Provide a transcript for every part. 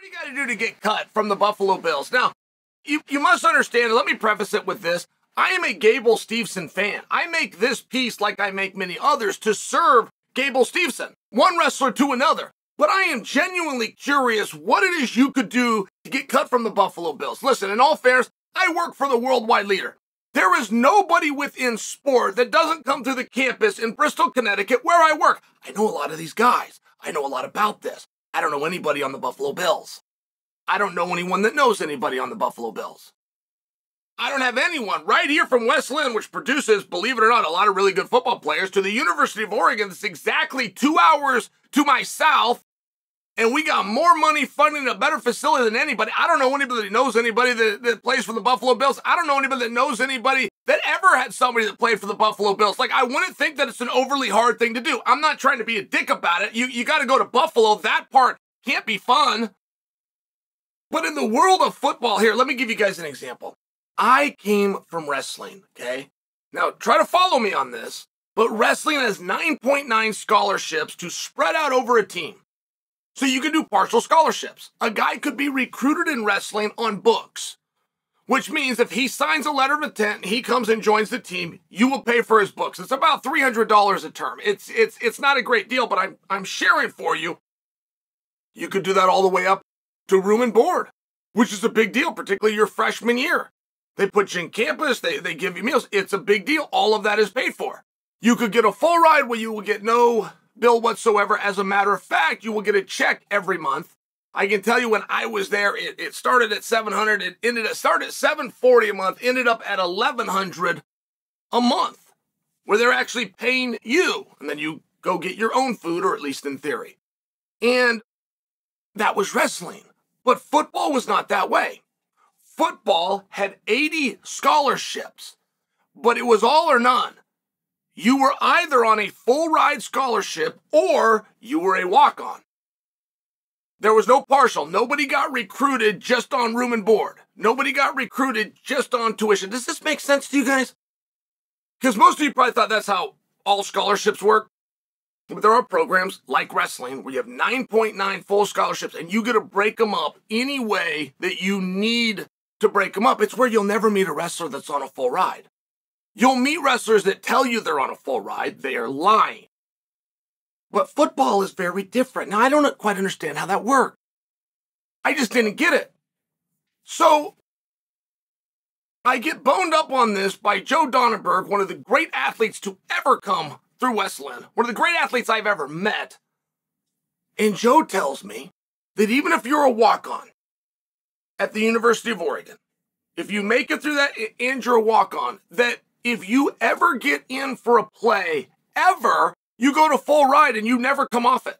you got to do to get cut from the Buffalo Bills? Now, you must understand, let me preface it with this. I am a Gable Steveson fan. I make this piece, like I make many others, to serve Gable Steveson, one wrestler to another. But I am genuinely curious what it is you could do to get cut from the Buffalo Bills. Listen, in all fairness, I work for the worldwide leader. There is nobody within sport that doesn't come to the campus in Bristol, Connecticut, where I work. I know a lot of these guys. I know a lot about this. I don't know anybody on the Buffalo Bills. I don't know anyone that knows anybody on the Buffalo Bills. I don't have anyone right here from West Lynn, which produces, believe it or not, a lot of really good football players, to the University of Oregon. That's exactly 2 hours to my south. And we got more money funding a better facility than anybody. I don't know anybody that knows anybody that plays for the Buffalo Bills. I don't know anybody that knows anybody that ever had somebody that played for the Buffalo Bills. Like, I wouldn't think that it's an overly hard thing to do. I'm not trying to be a dick about it. You got to go to Buffalo. That part can't be fun. But in the world of football here, let me give you guys an example. I came from wrestling, okay? Now, try to follow me on this, but wrestling has 9.9 scholarships to spread out over a team. So you can do partial scholarships. A guy could be recruited in wrestling on books, which means if he signs a letter of intent and he comes and joins the team, you will pay for his books. It's about $300 a term. It's not a great deal, but I'm sharing for you. You could do that all the way up to room and board, which is a big deal, particularly your freshman year. They put you in campus, they give you meals. It's a big deal. All of that is paid for. You could get a full ride where you will get no bill whatsoever. As a matter of fact, you will get a check every month. I can tell you when I was there, it started at $700. It started at $740 a month, ended up at $1,100 a month, where they're actually paying you. And then you go get your own food, or at least in theory. And that was wrestling. But football was not that way. Football had 80 scholarships, but it was all or none. You were either on a full ride scholarship or you were a walk-on. There was no partial. Nobody got recruited just on room and board. Nobody got recruited just on tuition. Does this make sense to you guys? Because most of you probably thought that's how all scholarships work. But there are programs like wrestling where you have 9.9 full scholarships and you get to break them up any way that you need to break them up. It's where you'll never meet a wrestler that's on a full ride. You'll meet wrestlers that tell you they're on a full ride. They are lying. But football is very different. Now, I don't quite understand how that worked. I just didn't get it. So I get boned up on this by Joe Donenberg, one of the great athletes to ever come through West Lynn, one of the great athletes I've ever met. And Joe tells me that even if you're a walk-on at the University of Oregon, if you make it through that and you're a walk-on, that if you ever get in for a play, ever, you go to full ride and you never come off it.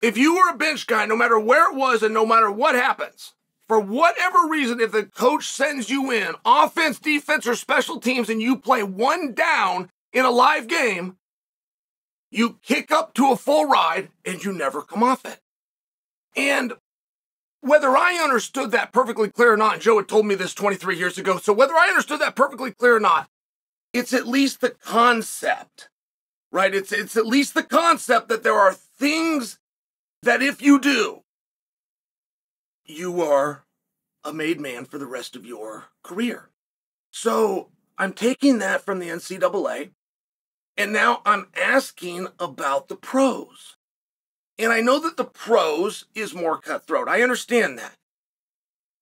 If you were a bench guy, no matter where it was and no matter what happens, for whatever reason, if the coach sends you in, offense, defense, or special teams, and you play one down in a live game, you kick up to a full ride and you never come off it. And whether I understood that perfectly clear or not, and Joe had told me this 23 years ago, so whether I understood that perfectly clear or not, it's at least the concept, right? It's at least the concept that there are things that if you do, you are a made man for the rest of your career. So I'm taking that from the NCAA, and now I'm asking about the pros. And I know that the pros is more cutthroat. I understand that.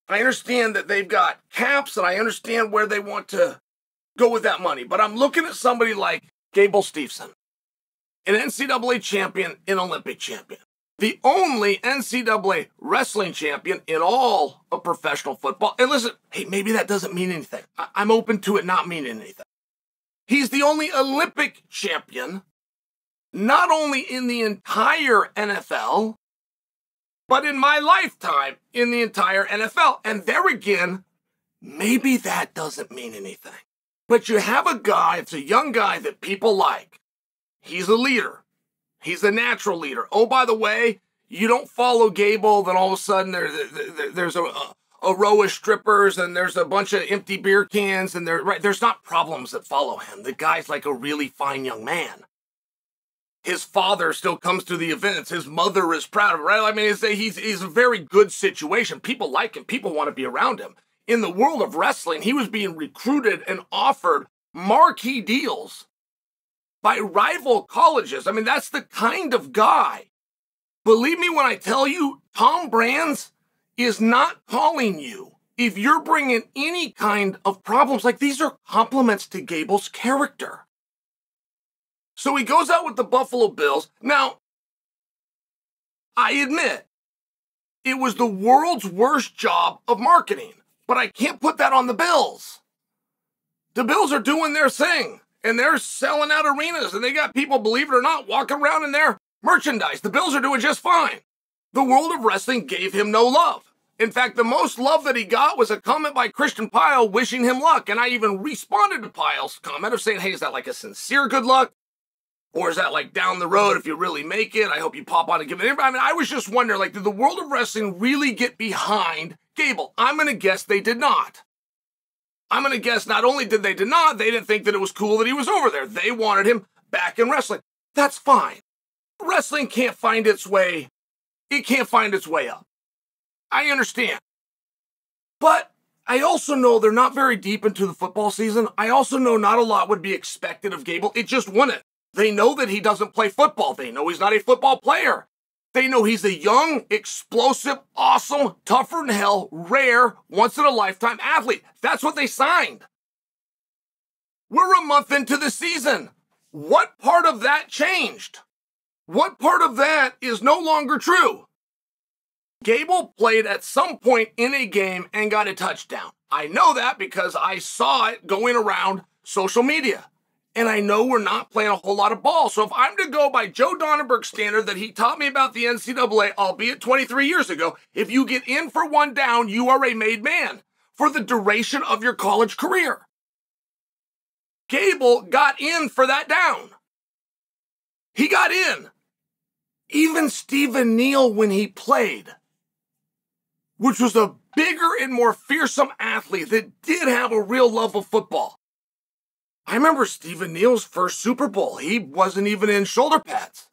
I understand that they've got caps, and I understand where they want to go with that money. But I'm looking at somebody like Gable Steveson, an NCAA champion, an Olympic champion, the only NCAA wrestling champion in all of professional football. And listen, hey, maybe that doesn't mean anything. I'm open to it not meaning anything. He's the only Olympic champion, not only in the entire NFL, but in my lifetime in the entire NFL. And there again, maybe that doesn't mean anything. But you have a guy, it's a young guy that people like. He's a leader. He's a natural leader. Oh, by the way, you don't follow Gable, then all of a sudden there's a row of strippers and there's a bunch of empty beer cans and there's not problems that follow him. The guy's like a really fine young man. his father still comes to the events. His mother is proud of him, right? I mean, he's a very good situation. People like him. People want to be around him. In the world of wrestling, he was being recruited and offered marquee deals by rival colleges. I mean, that's the kind of guy. Believe me when I tell you, Tom Brands is not calling you if you're bringing any kind of problems. Like, these are compliments to Gable's character. So he goes out with the Buffalo Bills. Now, I admit, it was the world's worst job of marketing, but I can't put that on the Bills. The Bills are doing their thing, and they're selling out arenas, and they got people, believe it or not, walking around in their merchandise. The Bills are doing just fine. The world of wrestling gave him no love. In fact, the most love that he got was a comment by Christian Pyle wishing him luck, and I even responded to Pyle's comment of saying, hey, is that like a sincere good luck? Or is that like down the road if you really make it? I hope you pop on and give it. I mean, I was just wondering, like, did the world of wrestling really get behind Gable? I'm going to guess they did not. I'm going to guess not only did they not, they didn't think that it was cool that he was over there. They wanted him back in wrestling. That's fine. Wrestling can't find its way. It can't find its way up. I understand. But I also know they're not very deep into the football season. I also know not a lot would be expected of Gable. It just wouldn't. They know that he doesn't play football. They know he's not a football player. They know he's a young, explosive, awesome, tougher than hell, rare, once-in-a-lifetime athlete. That's what they signed. We're a month into the season. What part of that changed? What part of that is no longer true? Gable played at some point in a game and got a touchdown. I know that because I saw it going around social media. And I know we're not playing a whole lot of ball. So if I'm to go by Joe Donenberg's standard that he taught me about the NCAA, albeit 23 years ago, if you get in for one down, you are a made man for the duration of your college career. Gable got in for that down. He got in. Even Stephen Neal, when he played, which was a bigger and more fearsome athlete that did have a real love of football. I remember Stephen Neal's first Super Bowl. He wasn't even in shoulder pads.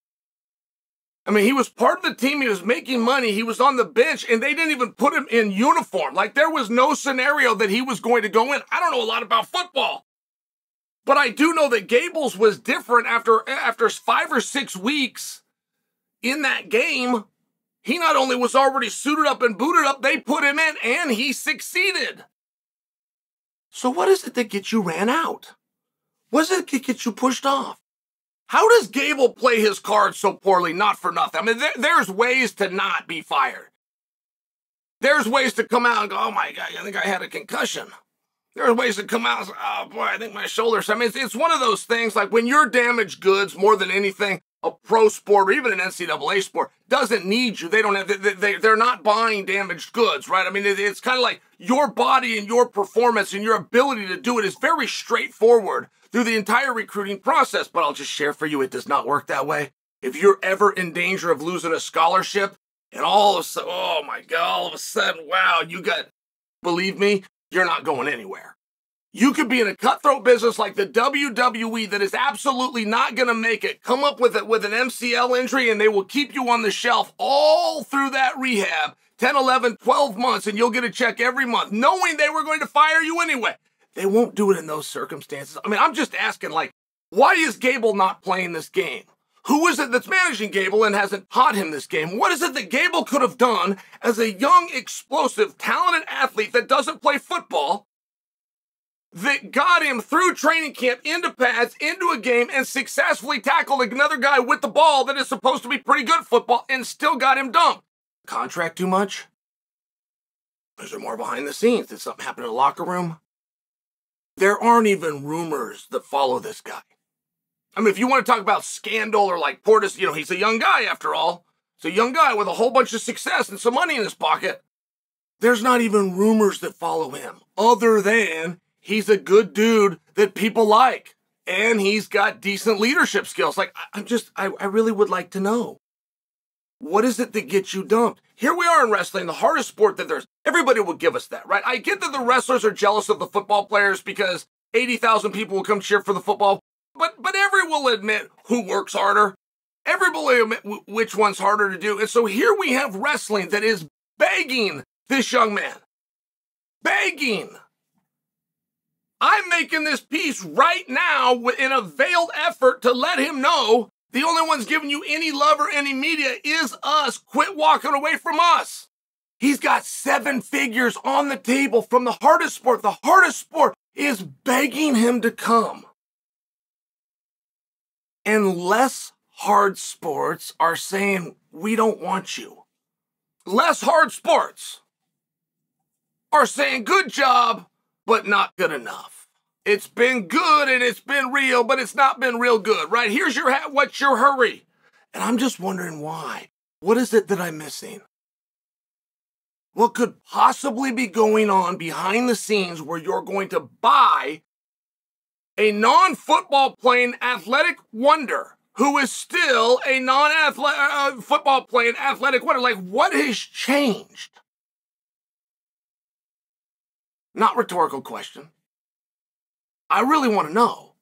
I mean, he was part of the team. He was making money. He was on the bench, and they didn't even put him in uniform. Like, there was no scenario that he was going to go in. I don't know a lot about football. But I do know that Gable's was different after 5 or 6 weeks in that game. He not only was already suited up and booted up, they put him in, and he succeeded. So what is it that gets you ran out? What is it that gets you pushed off? How does Gable play his cards so poorly, not for nothing? I mean, there's ways to not be fired. There's ways to come out and go, oh my God, I think I had a concussion. There's ways to come out and say, oh boy, I think my shoulders. I mean, it's one of those things, like when you're damaged goods more than anything, a pro sport or even an NCAA sport doesn't need you. They don't have, they're not buying damaged goods, right? I mean, it's kind of like your body and your performance and your ability to do it is very straightforward through the entire recruiting process. But I'll just share for you, it does not work that way. If you're ever in danger of losing a scholarship and all of a sudden, oh my God, all of a sudden, wow, believe me, you're not going anywhere. You could be in a cutthroat business like the WWE that is absolutely not going to make it. Come up with an MCL injury and they will keep you on the shelf all through that rehab, 10, 11, 12 months, and you'll get a check every month, knowing they were going to fire you anyway. They won't do it in those circumstances. I mean, I'm just asking, like, why is Gable not playing this game? Who is it that's managing Gable and hasn't taught him this game? What is it that Gable could have done as a young, explosive, talented athlete that doesn't play football that got him through training camp, into pads, into a game, and successfully tackled another guy with the ball that is supposed to be pretty good at football and still got him dumped? Contract too much? Is there more behind the scenes? Did something happen in the locker room? There aren't even rumors that follow this guy. I mean, if you want to talk about scandal or like Portis, he's a young guy after all. He's a young guy with a whole bunch of success and some money in his pocket. There's not even rumors that follow him other than he's a good dude that people like. And he's got decent leadership skills. Like, I really would like to know. What is it that gets you dumped? Here we are in wrestling, the hardest sport that there's. Everybody will give us that, right? I get that the wrestlers are jealous of the football players because 80,000 people will come cheer for the football. But everyone will admit who works harder. Everybody admit which one's harder to do. And so here we have wrestling that is begging this young man. Begging. I'm making this piece right now in a veiled effort to let him know the only one's giving you any love or any media is us. Quit walking away from us. He's got 7 figures on the table from the hardest sport. The hardest sport is begging him to come. And less hard sports are saying, we don't want you. Less hard sports are saying, good job, but not good enough. It's been good and it's been real, but it's not been real good, right? Here's your hat, what's your hurry? And I'm just wondering why. What is it that I'm missing? What could possibly be going on behind the scenes where you're going to buy a non-football playing athletic wonder who is still a non-football playing athletic wonder? Like, what has changed? Not rhetorical question. I really want to know.